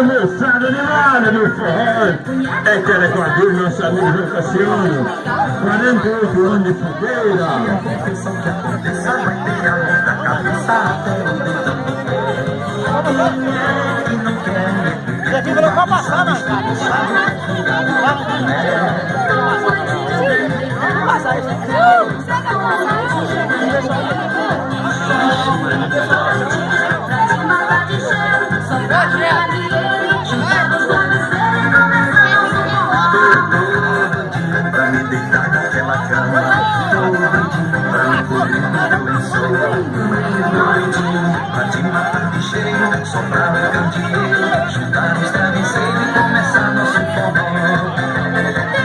Moçada animada no forró, é Telequadrilha, nosso amigo João Cassiano, 48 anos de fogueira. Já tive pra passar, mas pra me deitar naquela cama, pra me cobrir no lençol, pra te matar de cheiro, soprar no candeeiro, juntar os travesseiros e começar nosso forró.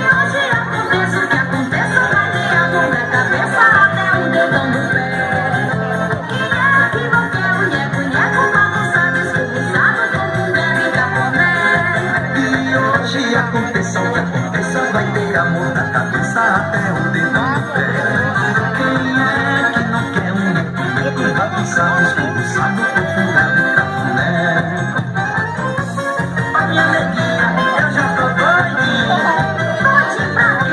Hoje aconteça o que aconteça, vai ter a mão da cabeça até o dedão do pé. Quem é que não quer o nheco-nheco, balançado, escorreçado, como um bebê caponé? E hoje aconteça o que aconteça, vai ter amor da cabeça até o dedão do pé. Quem é que não quer um neco-neco, balançado, escorreçado, profundado e cafuné? Minha neguinha, eu já tô doidinha. Pode pra quê?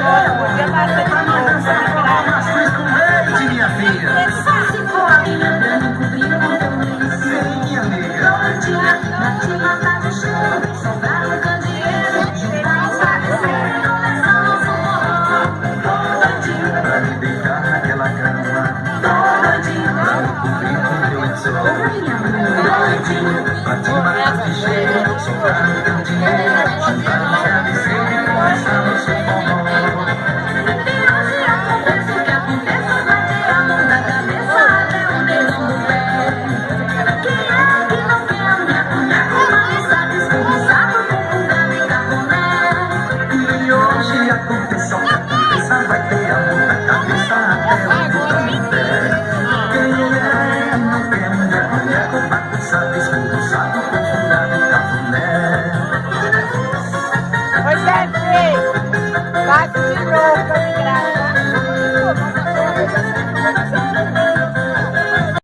Pra não dançar forró nas cruz com leite, minha filha. É só se for a minha grana encobrir com teu lenço. Sim, minha amiga. Doidinha, pra te matar de cheiro, sobrar no candeeiro, juntar os travesseiros e começar nosso forró. Doidinho, Pra me deitar naquela cama, doidinho, pra me cobrir com teu lençol, doidinho. pra te matar de cheiro, soprar no candeeiro, juntar os travesseiros e começar nosso forró.